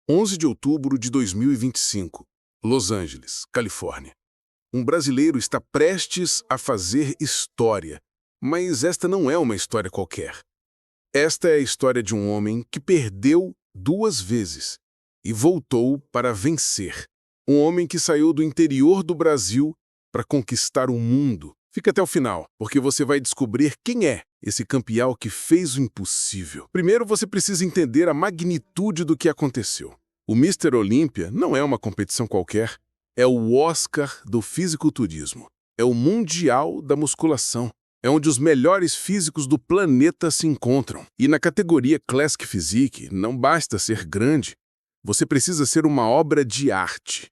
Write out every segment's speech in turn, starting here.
11 de outubro de 2025, Los Angeles, Califórnia. Um brasileiro está prestes a fazer história, mas esta não é uma história qualquer. Esta é a história de um homem que perdeu 2 vezes e voltou para vencer. Um homem que saiu do interior do Brasil para conquistar o mundo. Fica até o final, porque você vai descobrir quem é esse campeão que fez o impossível. Primeiro, você precisa entender a magnitude do que aconteceu. O Mr. Olímpia não é uma competição qualquer, é o Oscar do fisiculturismo. É o mundial da musculação. É onde os melhores físicos do planeta se encontram. E na categoria Classic Physique, não basta ser grande, você precisa ser uma obra de arte.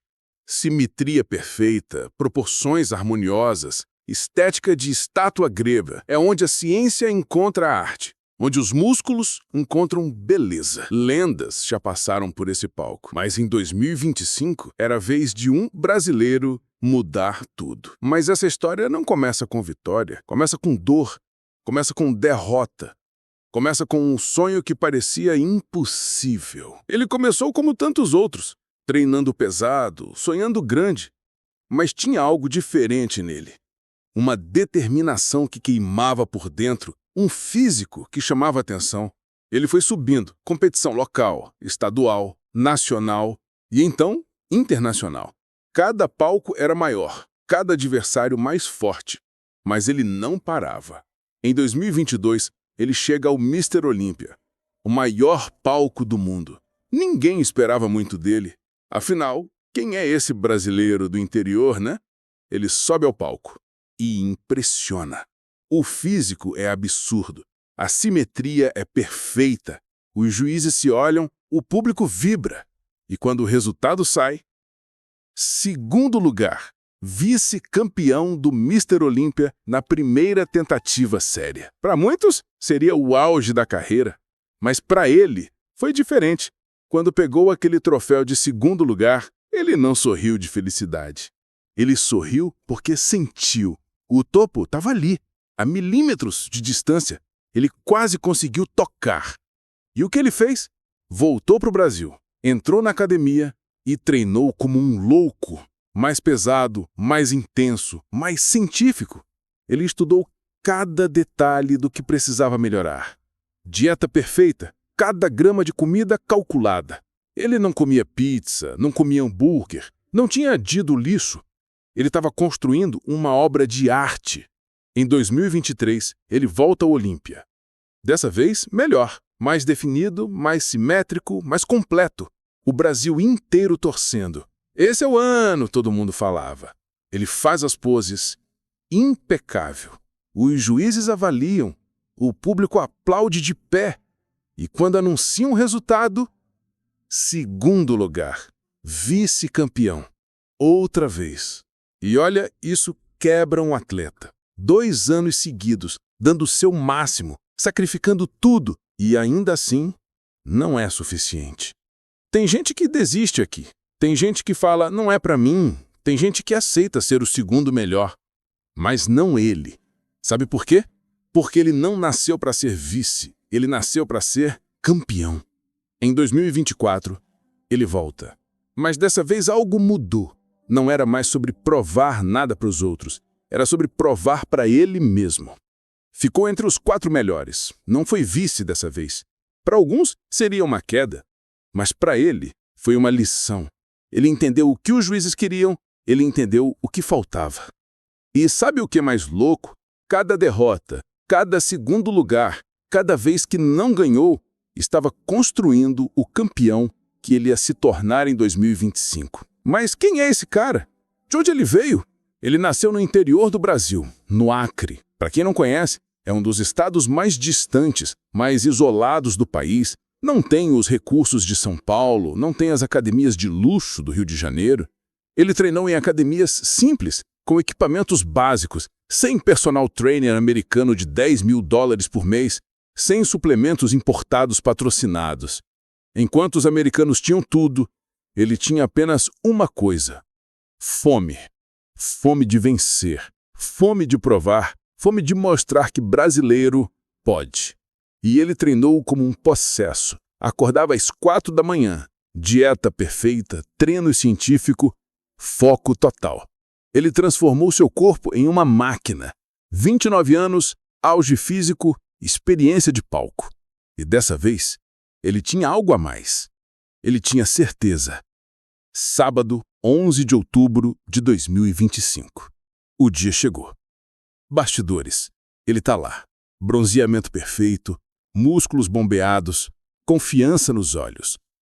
Simetria perfeita, proporções harmoniosas, estética de estátua grega. É onde a ciência encontra a arte, onde os músculos encontram beleza. Lendas já passaram por esse palco, mas em 2025 era a vez de um brasileiro mudar tudo. Mas essa história não começa com vitória, começa com dor, começa com derrota. Começa com um sonho que parecia impossível. Ele começou como tantos outros, treinando pesado, sonhando grande, mas tinha algo diferente nele. Uma determinação que queimava por dentro, um físico que chamava atenção. Ele foi subindo, competição local, estadual, nacional e então internacional. Cada palco era maior, cada adversário mais forte, mas ele não parava. Em 2022, ele chega ao Mr. Olímpia, o maior palco do mundo. Ninguém esperava muito dele. Afinal, quem é esse brasileiro do interior, né? Ele sobe ao palco e impressiona. O físico é absurdo, a simetria é perfeita, os juízes se olham, o público vibra. E quando o resultado sai, 2º lugar, vice-campeão do Mr. Olímpia na primeira tentativa séria. Para muitos, seria o auge da carreira, mas para ele foi diferente. Quando pegou aquele troféu de 2º lugar, ele não sorriu de felicidade. Ele sorriu porque sentiu. O topo estava ali, a milímetros de distância. Ele quase conseguiu tocar. E o que ele fez? Voltou para o Brasil, entrou na academia e treinou como um louco. Mais pesado, mais intenso, mais científico. Ele estudou cada detalhe do que precisava melhorar. Dieta perfeita, cada grama de comida calculada. Ele não comia pizza, não comia hambúrguer, não tinha dia do lixo. Ele estava construindo uma obra de arte. Em 2023, ele volta ao Olímpia. Dessa vez, melhor, mais definido, mais simétrico, mais completo. O Brasil inteiro torcendo. Esse é o ano, todo mundo falava. Ele faz as poses, impecável. Os juízes avaliam, o público aplaude de pé. E quando anunciam o resultado, 2º lugar, vice-campeão. Outra vez. E olha, isso quebra um atleta. 2 anos seguidos, dando o seu máximo, sacrificando tudo, e ainda assim, não é suficiente. Tem gente que desiste aqui. Tem gente que fala, não é para mim. Tem gente que aceita ser o 2º melhor. Mas não ele. Sabe por quê? Porque ele não nasceu para ser vice. Ele nasceu para ser campeão. Em 2024, ele volta. Mas dessa vez algo mudou. Não era mais sobre provar nada para os outros. Era sobre provar para ele mesmo. Ficou entre os 4 melhores. Não foi vice dessa vez. Para alguns, seria uma queda. Mas para ele, foi uma lição. Ele entendeu o que os juízes queriam, ele entendeu o que faltava. E sabe o que é mais louco? Cada derrota, cada 2º lugar, cada vez que não ganhou, estava construindo o campeão que ele ia se tornar em 2025. Mas quem é esse cara? De onde ele veio? Ele nasceu no interior do Brasil, no Acre. Para quem não conhece, é um dos estados mais distantes, mais isolados do país. Não tem os recursos de São Paulo, não tem as academias de luxo do Rio de Janeiro. Ele treinou em academias simples, com equipamentos básicos, sem personal trainer americano de $10 mil por mês, sem suplementos importados patrocinados. Enquanto os americanos tinham tudo, ele tinha apenas uma coisa: fome. Fome de vencer, fome de provar, fome de mostrar que brasileiro pode. E ele treinou como um possesso. Acordava às 4 da manhã, Dieta perfeita, treino científico, foco total. Ele transformou seu corpo em uma máquina. 29 anos, auge físico, experiência de palco. E dessa vez, ele tinha algo a mais. Ele tinha certeza. Sábado, 11 de outubro de 2025. O dia chegou. Bastidores. Ele tá lá. Bronzeamento perfeito, músculos bombeados, confiança nos olhos.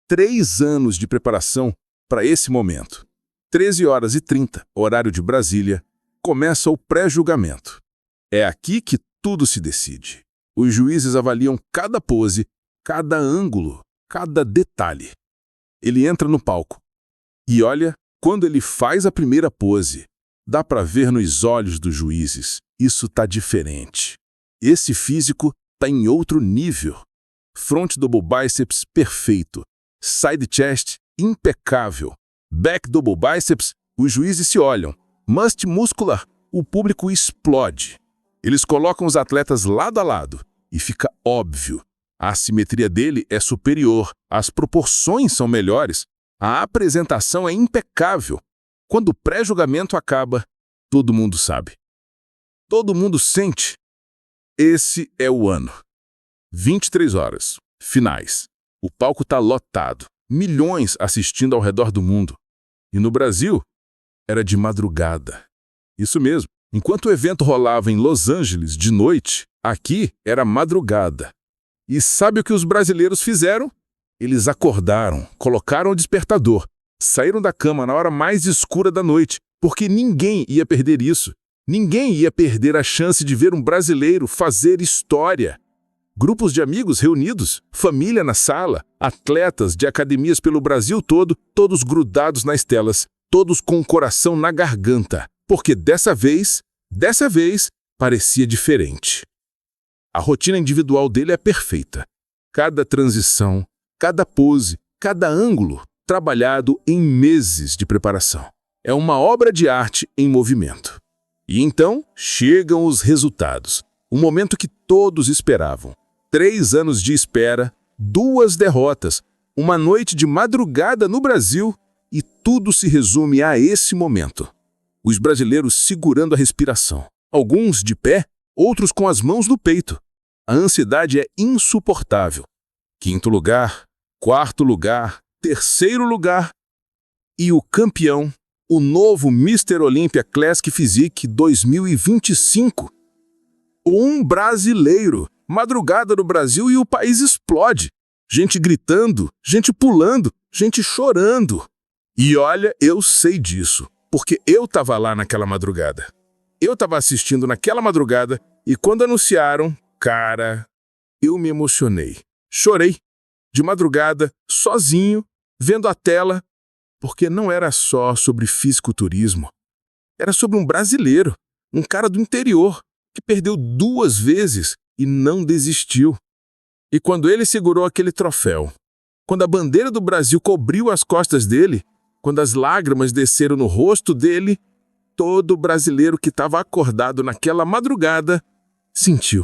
3 anos de preparação para esse momento. 13h30, horário de Brasília, começa o pré-julgamento. É aqui que tudo se decide. Os juízes avaliam cada pose, cada ângulo, cada detalhe. Ele entra no palco. E olha, quando ele faz a primeira pose, dá para ver nos olhos dos juízes, isso tá diferente. Esse físico tá em outro nível. Front double biceps perfeito. Side chest impecável. Back double biceps, os juízes se olham. Must muscular, o público explode. Eles colocam os atletas lado a lado e fica óbvio. A assimetria dele é superior, as proporções são melhores, a apresentação é impecável. Quando o pré-julgamento acaba, todo mundo sabe. Todo mundo sente. Esse é o ano. 23 horas. Finais. O palco está lotado. Milhões assistindo ao redor do mundo. E no Brasil, era de madrugada. Isso mesmo. Enquanto o evento rolava em Los Angeles de noite, aqui era madrugada. E sabe o que os brasileiros fizeram? Eles acordaram, colocaram o despertador, saíram da cama na hora mais escura da noite, porque ninguém ia perder isso. Ninguém ia perder a chance de ver um brasileiro fazer história. Grupos de amigos reunidos, família na sala, atletas de academias pelo Brasil todo, todos grudados nas telas, todos com o coração na garganta, porque dessa vez, parecia diferente. A rotina individual dele é perfeita. Cada transição, cada pose, cada ângulo, trabalhado em meses de preparação. É uma obra de arte em movimento. E então chegam os resultados, o momento que todos esperavam. 3 anos de espera, 2 derrotas, uma noite de madrugada no Brasil e tudo se resume a esse momento. Os brasileiros segurando a respiração, alguns de pé, outros com as mãos no peito. A ansiedade é insuportável. 5º lugar, 4º lugar, 3º lugar e o campeão, o novo Mr. Olympia Classic Physique 2025. Um brasileiro. Madrugada no Brasil e o país explode. Gente gritando, gente pulando, gente chorando. E olha, eu sei disso, porque eu estava lá naquela madrugada. Eu estava assistindo naquela madrugada e quando anunciaram, cara, eu me emocionei. Chorei. De madrugada, sozinho, vendo a tela, porque não era só sobre fisiculturismo. Era sobre um brasileiro, um cara do interior, que perdeu 2 vezes e não desistiu. E quando ele segurou aquele troféu, quando a bandeira do Brasil cobriu as costas dele, quando as lágrimas desceram no rosto dele, todo brasileiro que estava acordado naquela madrugada sentiu.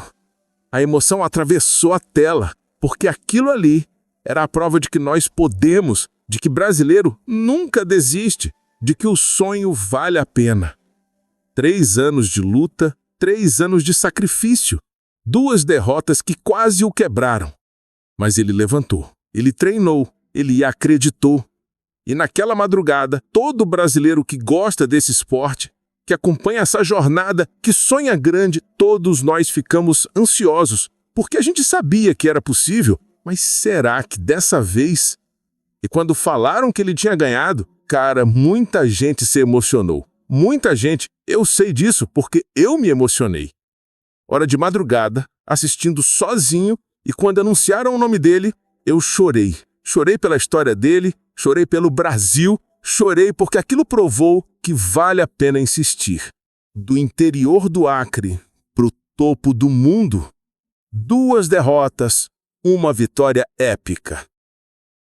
A emoção atravessou a tela, porque aquilo ali era a prova de que nós podemos, de que brasileiro nunca desiste, de que o sonho vale a pena. 3 anos de luta, 3 anos de sacrifício. 2 derrotas que quase o quebraram. Mas ele levantou, ele treinou, ele acreditou. E naquela madrugada, todo brasileiro que gosta desse esporte, que acompanha essa jornada, que sonha grande, todos nós ficamos ansiosos, porque a gente sabia que era possível, mas será que dessa vez? E quando falaram que ele tinha ganhado, cara, muita gente se emocionou. Muita gente, eu sei disso porque eu me emocionei. Hora de madrugada, assistindo sozinho, e quando anunciaram o nome dele, eu chorei. Chorei pela história dele, chorei pelo Brasil, chorei porque aquilo provou que vale a pena insistir. Do interior do Acre pro topo do mundo, 2 derrotas, uma vitória épica.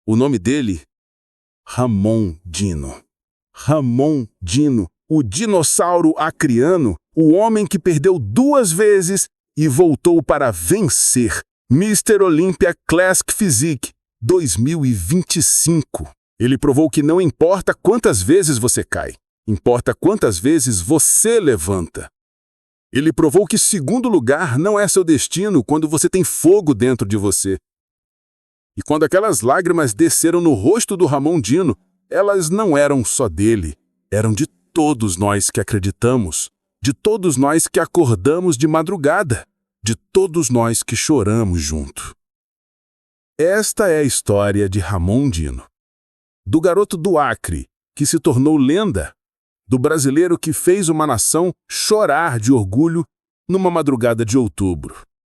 O nome dele? Ramon Dino. Ramon Dino, o dinossauro acreano, o homem que perdeu 2 vezes e voltou para vencer. Mr. Olympia Classic Physique 2025. Ele provou que não importa quantas vezes você cai, importa quantas vezes você levanta. Ele provou que segundo lugar não é seu destino quando você tem fogo dentro de você. E quando aquelas lágrimas desceram no rosto do Ramon Dino, elas não eram só dele, eram de todos nós que acreditamos, de todos nós que acordamos de madrugada, de todos nós que choramos junto. Esta é a história de Ramon Dino, do garoto do Acre, que se tornou lenda, do brasileiro que fez uma nação chorar de orgulho numa madrugada de outubro.